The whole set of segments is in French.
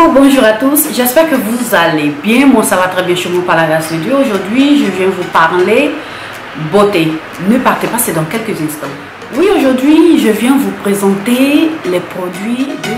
Coucou, bonjour à tous, j'espère que vous allez bien. Moi ça va très bien chez vous par la grâce de Dieu. Aujourd'hui je viens vous parler beauté. Ne partez pas, c'est dans quelques instants. Oui, aujourd'hui je viens vous présenter les produits de...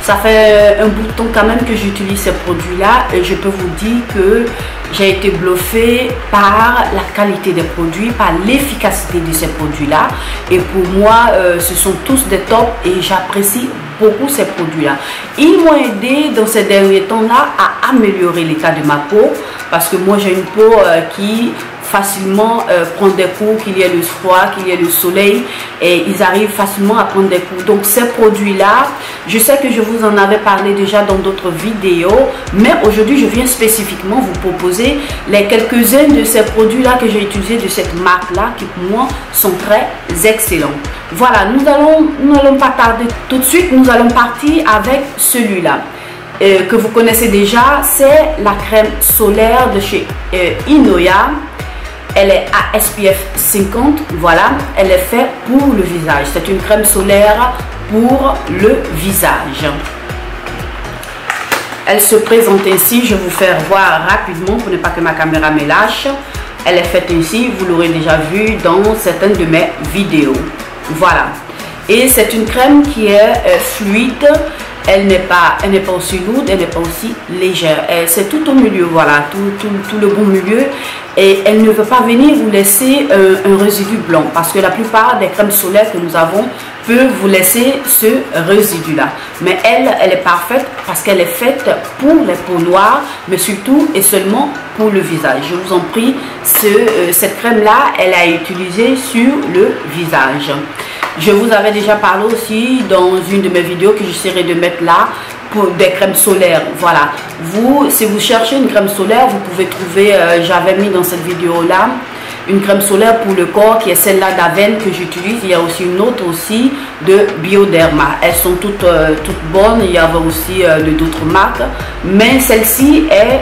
Ça fait un bout de temps quand même que j'utilise ces produits-là et je peux vous dire que j'ai été bluffée par la qualité des produits, par l'efficacité de ces produits-là. Et pour moi, ce sont tous des tops et j'apprécie beaucoup ces produits-là. Ils m'ont aidé dans ces derniers temps-là à améliorer l'état de ma peau parce que moi j'ai une peau qui facilement prendre des coups, qu'il y ait le froid, qu'il y ait le soleil, et ils arrivent facilement à prendre des coups. Donc ces produits-là, je sais que je vous en avais parlé déjà dans d'autres vidéos, mais aujourd'hui je viens spécifiquement vous proposer les quelques-uns de ces produits-là que j'ai utilisés de cette marque-là, qui pour moi sont très excellents. Voilà, nous n'allons pas tarder tout de suite, nous allons partir avec celui-là. Que vous connaissez déjà, c'est la crème solaire de chez Inoya. Elle est à SPF 50, voilà, elle est faite pour le visage. C'est une crème solaire pour le visage. Elle se présente ainsi, je vais vous faire voir rapidement pour ne pas que ma caméra me lâche. Elle est faite ainsi, vous l'aurez déjà vu dans certaines de mes vidéos. Voilà. Et c'est une crème qui est fluide. Elle n'est pas aussi lourde, elle n'est pas aussi légère. C'est tout au milieu, voilà, tout le bon milieu. Et elle ne veut pas venir vous laisser un résidu blanc. Parce que la plupart des crèmes solaires que nous avons peuvent vous laisser ce résidu-là. Mais elle est parfaite parce qu'elle est faite pour les peaux noires, mais surtout et seulement pour le visage. Je vous en prie, cette crème-là, elle a été utilisée sur le visage. Je vous avais déjà parlé aussi dans une de mes vidéos que j'essaierai de mettre là pour des crèmes solaires. Voilà, si vous cherchez une crème solaire, vous pouvez trouver, j'avais mis dans cette vidéo là une crème solaire pour le corps qui est celle-là d'Aven que j'utilise. Il y a aussi une autre aussi de Bioderma. Elles sont toutes bonnes. Il y avait aussi d'autres marques, mais celle-ci est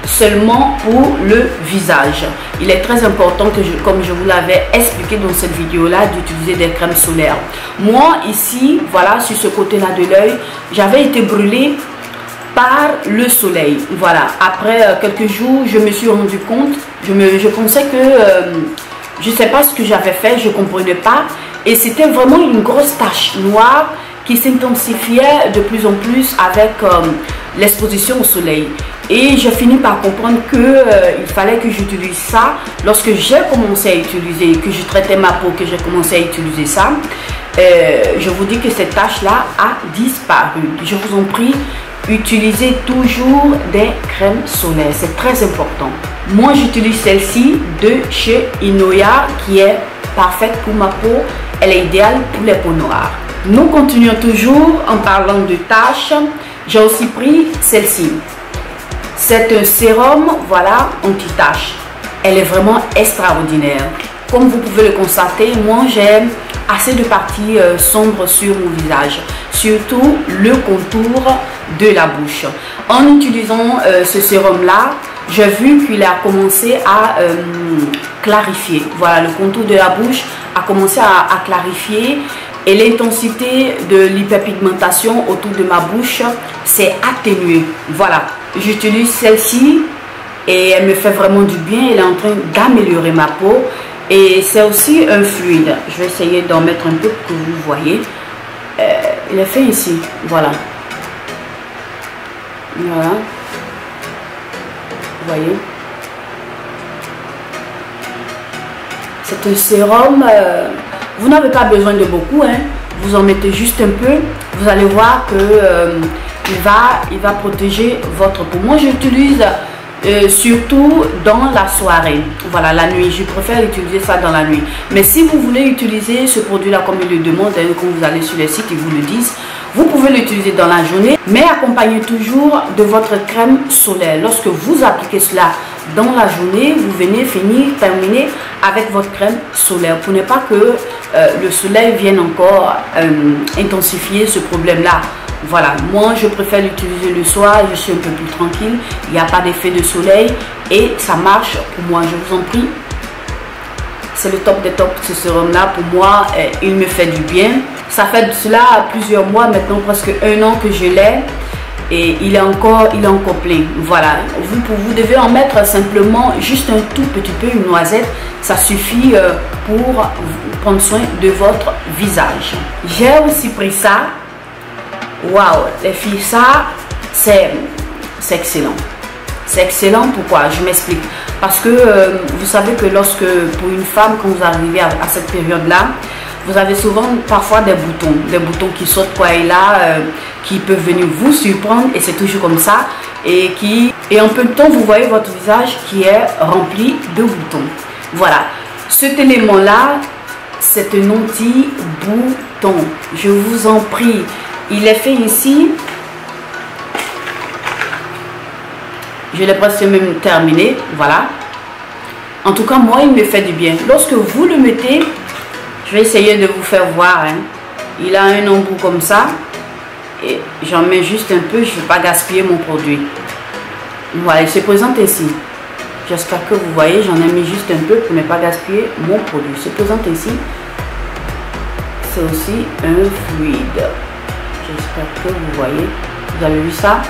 seulement pour le visage. Il est très important que comme je vous l'avais expliqué dans cette vidéo là, d'utiliser des crèmes solaires. Moi ici, voilà, sur ce côté là de l'œil, j'avais été brûlée par le soleil. Voilà, après quelques jours je me suis rendu compte, je pensais que je sais pas ce que j'avais fait, je comprenais pas, et c'était vraiment une grosse tache noire qui s'intensifiait de plus en plus avec l'exposition au soleil. Et j'ai fini par comprendre qu'il fallait que j'utilise ça. Lorsque j'ai commencé à utiliser, que je traitais ma peau, que j'ai commencé à utiliser ça, je vous dis que cette tache-là a disparu. Je vous en prie, utilisez toujours des crèmes solaires. C'est très important. Moi, j'utilise celle-ci de chez Inoya qui est parfaite pour ma peau. Elle est idéale pour les peaux noires. Nous continuons toujours en parlant de taches. J'ai aussi pris celle-ci. C'est un sérum, voilà, anti-tache. Elle est vraiment extraordinaire. Comme vous pouvez le constater, moi j'ai assez de parties sombres sur mon visage, surtout le contour de la bouche. En utilisant ce sérum-là, j'ai vu qu'il a commencé à clarifier. Voilà, le contour de la bouche a commencé à clarifier. Et l'intensité de l'hyperpigmentation autour de ma bouche s'est atténuée. Voilà, j'utilise celle-ci et elle me fait vraiment du bien. Elle est en train d'améliorer ma peau. Et c'est aussi un fluide. Je vais essayer d'en mettre un peu pour que vous voyez. Il est fait ici. Voilà. Voilà. Vous voyez. C'est un sérum... vous n'avez pas besoin de beaucoup, hein. Vous en mettez juste un peu. Vous allez voir que il va protéger votre peau. Moi, j'utilise surtout dans la soirée. Voilà, la nuit. Je préfère utiliser ça dans la nuit. Mais si vous voulez utiliser ce produit-là comme il le demande, hein, quand vous allez sur les sites, ils vous le disent. Vous pouvez l'utiliser dans la journée, mais accompagnez toujours de votre crème solaire. Lorsque vous appliquez cela dans la journée, vous venez terminer avec votre crème solaire pour ne pas que le soleil vienne encore intensifier ce problème-là. Voilà, moi je préfère l'utiliser le soir, je suis un peu plus tranquille, il n'y a pas d'effet de soleil et ça marche pour moi, je vous en prie. C'est le top des tops, ce sérum là pour moi, il me fait du bien. Ça fait de cela plusieurs mois maintenant, presque 1 an que je l'ai. Et il est encore plein. Voilà, vous devez en mettre simplement juste un tout petit peu, une noisette. Ça suffit pour prendre soin de votre visage. J'ai aussi pris ça. Waouh, les filles, ça c'est excellent. C'est excellent, pourquoi? Je m'explique. Parce que vous savez que lorsque, pour une femme, quand vous arrivez à cette période-là, vous avez souvent parfois des boutons qui sautent quoi et là, qui peuvent venir vous surprendre, et c'est toujours comme ça, et en peu de temps vous voyez votre visage qui est rempli de boutons. Voilà, cet élément là, c'est un anti-bouton, je vous en prie. Il est fait ici, je l'ai presque même terminé. Voilà, en tout cas moi il me fait du bien. Lorsque vous le mettez, je vais essayer de vous faire voir, hein. Il a un embout comme ça. Et j'en mets juste un peu. Je ne vais pas gaspiller mon produit. Voilà, il se présente ici. J'espère que vous voyez. J'en ai mis juste un peu pour ne pas gaspiller mon produit. Il se présente ici. C'est aussi un fluide. J'espère que vous voyez. Vous avez vu ça?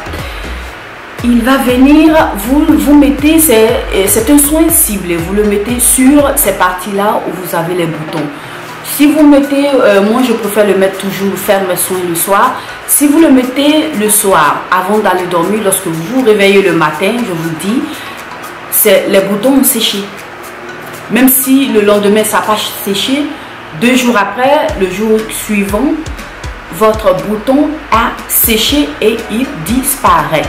Il va venir, vous mettez, c'est un soin ciblé. Vous le mettez sur ces parties-là où vous avez les boutons. Si vous mettez, moi je préfère le mettre toujours, faire mes soins le soir. Si vous le mettez le soir, avant d'aller dormir, lorsque vous vous réveillez le matin, je vous dis, les boutons ont séché. Même si le lendemain ça n'a pas séché, 2 jours après, le jour suivant, votre bouton a séché et il disparaît.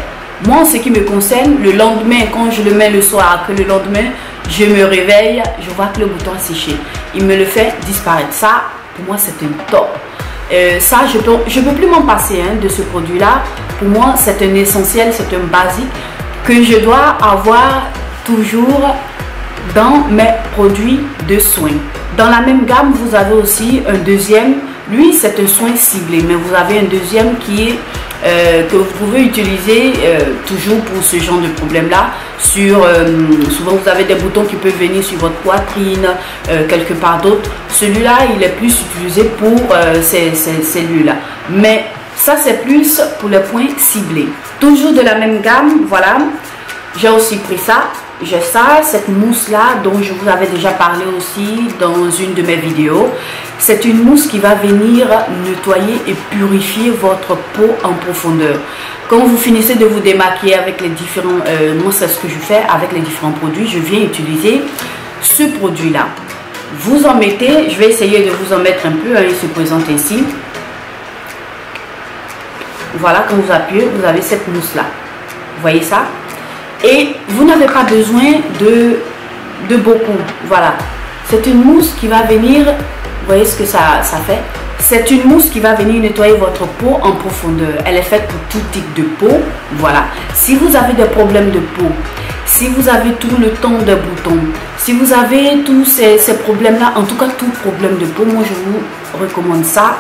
Moi, en ce qui me concerne, le lendemain, quand je le mets le soir, que le lendemain, je me réveille, je vois que le bouton a séché. Il me le fait disparaître. Ça, pour moi, c'est un top. Ça, je peux plus m'en passer hein, de ce produit-là. Pour moi, c'est un essentiel, c'est un basique que je dois avoir toujours dans mes produits de soins. Dans la même gamme, vous avez aussi un deuxième. Lui, c'est un soin ciblé, mais vous avez un deuxième qui est que vous pouvez utiliser toujours pour ce genre de problème là. Souvent vous avez des boutons qui peuvent venir sur votre poitrine, quelque part d'autre. Celui-là, il est plus utilisé pour celui-là, mais ça c'est plus pour les points ciblés. Toujours de la même gamme, voilà. J'ai aussi pris ça. J'ai ça, cette mousse là dont je vous avais déjà parlé aussi dans une de mes vidéos. C'est une mousse qui va venir nettoyer et purifier votre peau en profondeur. Quand vous finissez de vous démaquiller avec les différents, moi c'est ce que je fais avec les différents produits, je viens utiliser ce produit là. Vous en mettez, je vais essayer de vous en mettre un peu, hein, il se présente ici. Voilà, quand vous appuyez, vous avez cette mousse là. Vous voyez ça? Et vous n'avez pas besoin de beaucoup. Voilà. C'est une mousse qui va venir, vous voyez ce que ça fait? C'est une mousse qui va venir nettoyer votre peau en profondeur. Elle est faite pour tout type de peau. Voilà. Si vous avez des problèmes de peau, si vous avez tout le temps de boutons, si vous avez tous ces problèmes-là, en tout cas tout problème de peau, moi je vous recommande ça.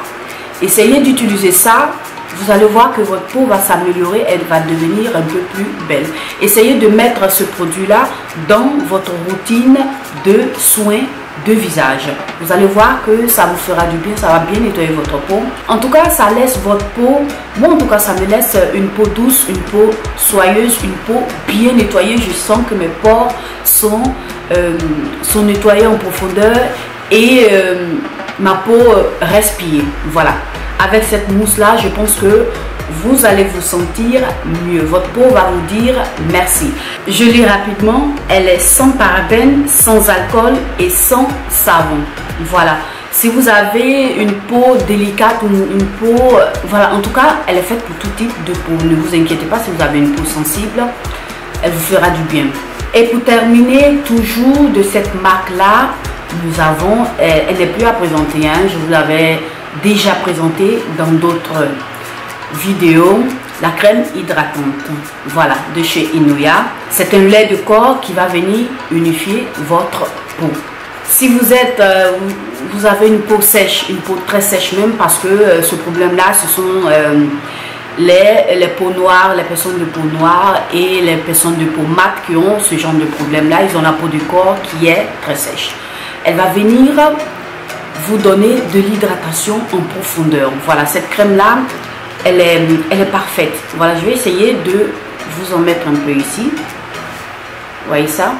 Essayez d'utiliser ça. Vous allez voir que votre peau va s'améliorer, elle va devenir un peu plus belle. Essayez de mettre ce produit-là dans votre routine de soins de visage. Vous allez voir que ça vous fera du bien, ça va bien nettoyer votre peau. En tout cas, ça laisse votre peau, moi en tout cas, ça me laisse une peau douce, une peau soyeuse, une peau bien nettoyée. Je sens que mes pores sont nettoyés en profondeur et ma peau respire. Voilà. Avec cette mousse là, je pense que vous allez vous sentir mieux. Votre peau va vous dire merci. Je lis rapidement. Elle est sans parabènes, sans alcool et sans savon. Voilà. Si vous avez une peau délicate ou une peau, voilà, en tout cas, elle est faite pour tout type de peau. Ne vous inquiétez pas si vous avez une peau sensible, elle vous fera du bien. Et pour terminer, toujours de cette marque là, nous avons, elle n'est plus à présenter, hein, je vous l'avais déjà présenté dans d'autres vidéos, la crème hydratante, voilà, de chez Inuya. C'est un lait de corps qui va venir unifier votre peau. Si vous êtes, vous avez une peau sèche, une peau très sèche même, parce que ce problème-là, ce sont les peaux noires, les personnes de peau noire et les personnes de peau mate qui ont ce genre de problème-là. Ils ont la peau du corps qui est très sèche. Elle va venir vous donner de l'hydratation en profondeur. Voilà, cette crème là, elle est parfaite. Voilà, je vais essayer de vous en mettre un peu ici. Vous voyez ça?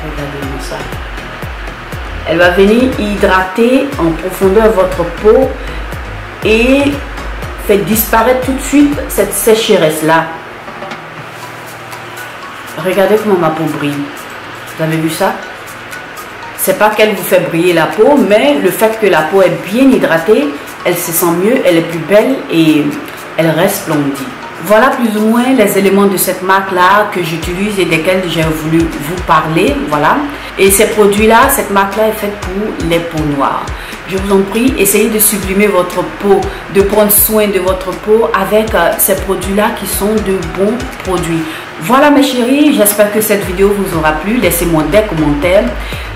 Regardez-moi ça. Elle va venir hydrater en profondeur votre peau et fait disparaître tout de suite cette sécheresse là. Regardez comment ma peau brille. Vous avez vu ça? C'est pas qu'elle vous fait briller la peau, mais le fait que la peau est bien hydratée, elle se sent mieux, elle est plus belle et elle resplendit. Voilà plus ou moins les éléments de cette marque là que j'utilise et desquels j'ai voulu vous parler. Voilà. Et ces produits là, cette marque là est faite pour les peaux noires. Je vous en prie, essayez de sublimer votre peau, de prendre soin de votre peau avec ces produits là qui sont de bons produits. Voilà mes chéris, j'espère que cette vidéo vous aura plu. Laissez-moi des commentaires,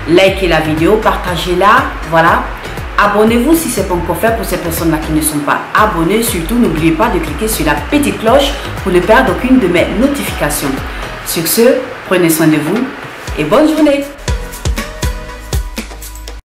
likez la vidéo, partagez-la. Voilà. Abonnez-vous si ce n'est pas encore fait pour ces personnes-là qui ne sont pas abonnées. Surtout, n'oubliez pas de cliquer sur la petite cloche pour ne perdre aucune de mes notifications. Sur ce, prenez soin de vous et bonne journée.